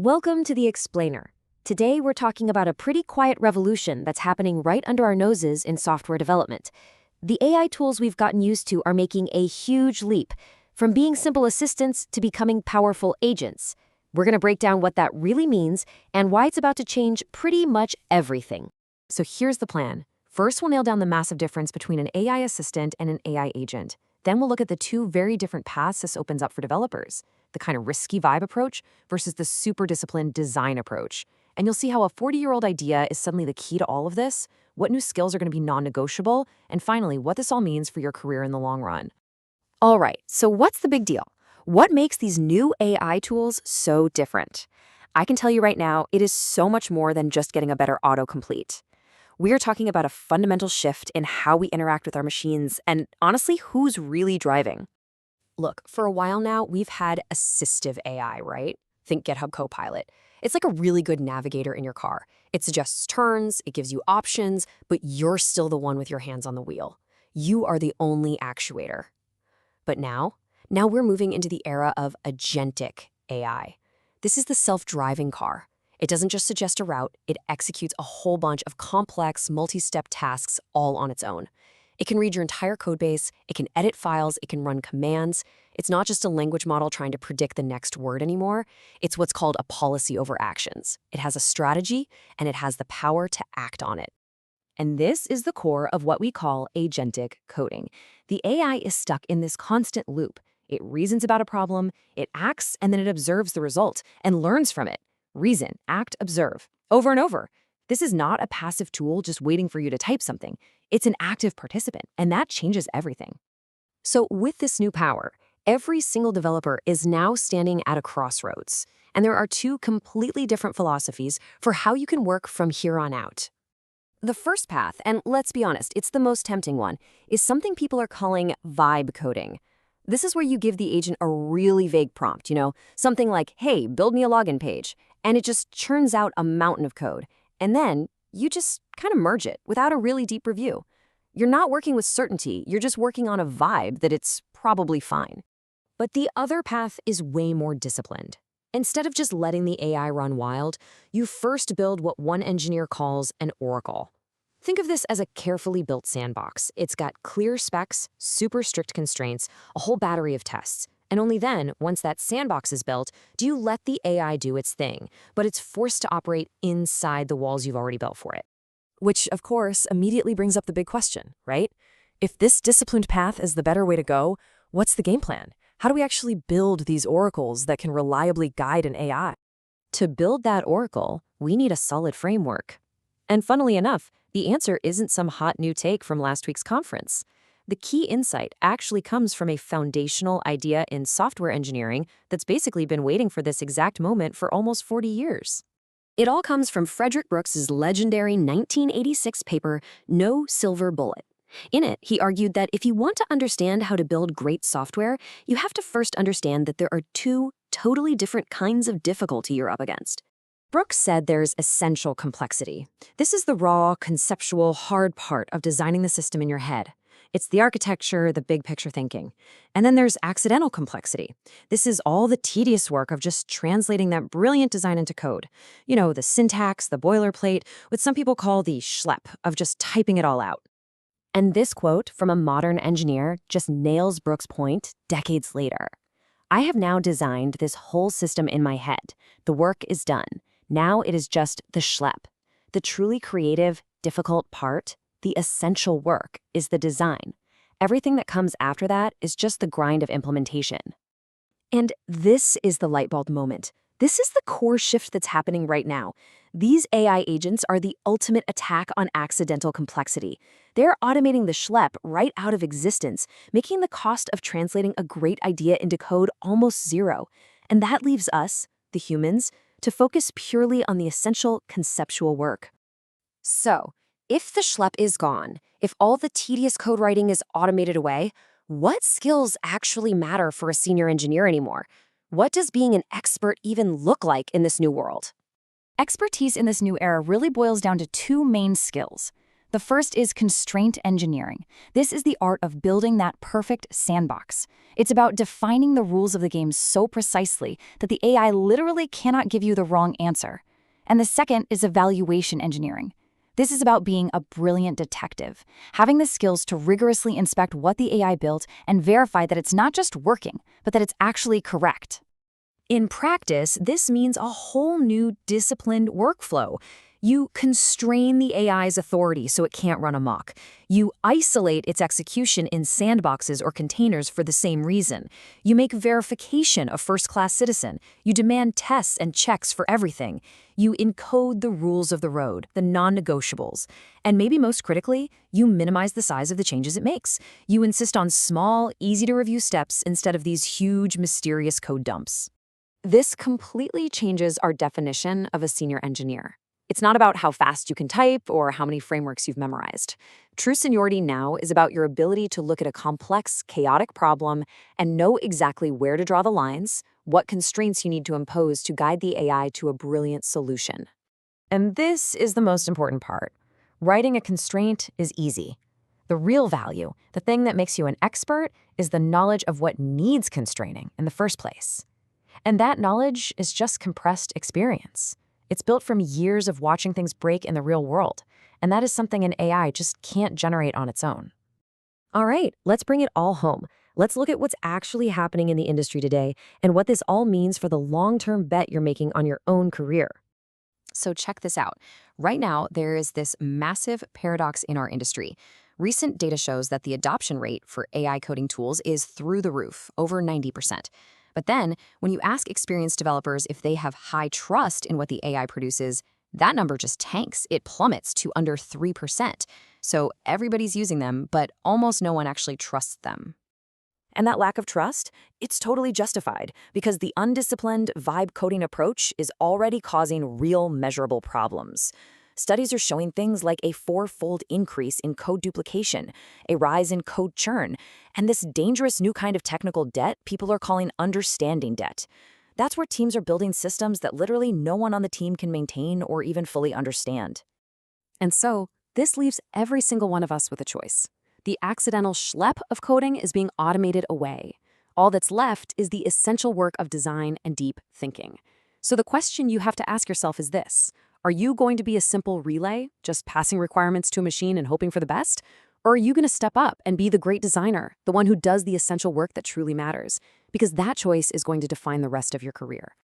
Welcome to The Explainer. Today we're talking about a pretty quiet revolution that's happening right under our noses in software development. The AI tools we've gotten used to are making a huge leap, from being simple assistants to becoming powerful agents. We're going to break down what that really means and why it's about to change pretty much everything. So here's the plan. First, we'll nail down the massive difference between an AI assistant and an AI agent. Then we'll look at the two very different paths this opens up for developers, the kind of risky vibe approach versus the super disciplined design approach. And you'll see how a 40-year-old idea is suddenly the key to all of this, what new skills are going to be non-negotiable, and finally, what this all means for your career in the long run. All right, so what's the big deal? What makes these new AI tools so different? I can tell you right now, it is so much more than just getting a better autocomplete. We are talking about a fundamental shift in how we interact with our machines and, honestly, who's really driving. Look, for a while now, we've had assistive AI, right? Think GitHub Copilot. It's like a really good navigator in your car. It suggests turns, it gives you options, but you're still the one with your hands on the wheel. You are the only actuator. But now we're moving into the era of agentic AI. This is the self-driving car. It doesn't just suggest a route, it executes a whole bunch of complex, multi-step tasks all on its own. It can read your entire codebase, it can edit files, it can run commands. It's not just a language model trying to predict the next word anymore. It's what's called a policy over actions. It has a strategy, and it has the power to act on it. And this is the core of what we call agentic coding. The AI is stuck in this constant loop. It reasons about a problem, it acts, and then it observes the result and learns from it. Reason, act, observe, over and over. This is not a passive tool just waiting for you to type something. It's an active participant, and that changes everything. So with this new power, every single developer is now standing at a crossroads, and there are two completely different philosophies for how you can work from here on out. The first path, and let's be honest, it's the most tempting one, is something people are calling vibe coding. This is where you give the agent a really vague prompt, something like, hey, build me a login page, and it just churns out a mountain of code. And then you just kind of merge it without a really deep review. You're not working with certainty, you're just working on a vibe that it's probably fine. But the other path is way more disciplined. Instead of just letting the AI run wild, you first build what one engineer calls an oracle. Think of this as a carefully built sandbox. It's got clear specs, super strict constraints, a whole battery of tests. And only then, once that sandbox is built, do you let the AI do its thing, but it's forced to operate inside the walls you've already built for it. Which, of course, immediately brings up the big question, right? If this disciplined path is the better way to go, what's the game plan? How do we actually build these oracles that can reliably guide an AI? To build that oracle, we need a solid framework. And funnily enough, the answer isn't some hot new take from last week's conference. The key insight actually comes from a foundational idea in software engineering that's basically been waiting for this exact moment for almost 40 years. It all comes from Frederick Brooks's legendary 1986 paper, No Silver Bullet. In it, he argued that if you want to understand how to build great software, you have to first understand that there are two totally different kinds of difficulty you're up against. Brooks said there's essential complexity. This is the raw, conceptual, hard part of designing the system in your head. It's the architecture, the big picture thinking. And then there's accidental complexity. This is all the tedious work of just translating that brilliant design into code. The syntax, the boilerplate, what some people call the schlep of just typing it all out. And this quote from a modern engineer just nails Brooks' point decades later. I have now designed this whole system in my head. The work is done. Now it is just the schlep. The truly creative, difficult part, the essential work, is the design. Everything that comes after that is just the grind of implementation. And this is the light bulb moment. This is the core shift that's happening right now. These AI agents are the ultimate attack on accidental complexity. They're automating the schlep right out of existence, making the cost of translating a great idea into code almost zero. And that leaves us, the humans, to focus purely on the essential conceptual work. So, if the schlep is gone, if all the tedious code writing is automated away, what skills actually matter for a senior engineer anymore? What does being an expert even look like in this new world? Expertise in this new era really boils down to two main skills. The first is constraint engineering. This is the art of building that perfect sandbox. It's about defining the rules of the game so precisely that the AI literally cannot give you the wrong answer. And the second is evaluation engineering. This is about being a brilliant detective, having the skills to rigorously inspect what the AI built and verify that it's not just working, but that it's actually correct. In practice, this means a whole new disciplined workflow. You constrain the AI's authority so it can't run amok. You isolate its execution in sandboxes or containers for the same reason. You make verification a first-class citizen. You demand tests and checks for everything. You encode the rules of the road, the non-negotiables. And maybe most critically, you minimize the size of the changes it makes. You insist on small, easy-to-review steps instead of these huge, mysterious code dumps. This completely changes our definition of a senior engineer. It's not about how fast you can type or how many frameworks you've memorized. True seniority now is about your ability to look at a complex, chaotic problem and know exactly where to draw the lines, what constraints you need to impose to guide the AI to a brilliant solution. And this is the most important part. Writing a constraint is easy. The real value, the thing that makes you an expert, is the knowledge of what needs constraining in the first place. And that knowledge is just compressed experience. It's built from years of watching things break in the real world, and that is something an AI just can't generate on its own. All right, let's bring it all home. Let's look at what's actually happening in the industry today and what this all means for the long-term bet you're making on your own career. So check this out. Right now, there is this massive paradox in our industry. Recent data shows that the adoption rate for AI coding tools is through the roof, over 90%. But then, when you ask experienced developers if they have high trust in what the AI produces, that number just tanks. It plummets to under 3%. So everybody's using them, but almost no one actually trusts them. And that lack of trust, it's totally justified because the undisciplined vibe coding approach is already causing real measurable problems. Studies are showing things like a 4-fold increase in code duplication, a rise in code churn, and this dangerous new kind of technical debt people are calling understanding debt. That's where teams are building systems that literally no one on the team can maintain or even fully understand. And so, this leaves every single one of us with a choice. The accidental schlep of coding is being automated away. All that's left is the essential work of design and deep thinking. So the question you have to ask yourself is this. Are you going to be a simple relay, just passing requirements to a machine and hoping for the best? Or are you going to step up and be the great designer, the one who does the essential work that truly matters? Because that choice is going to define the rest of your career.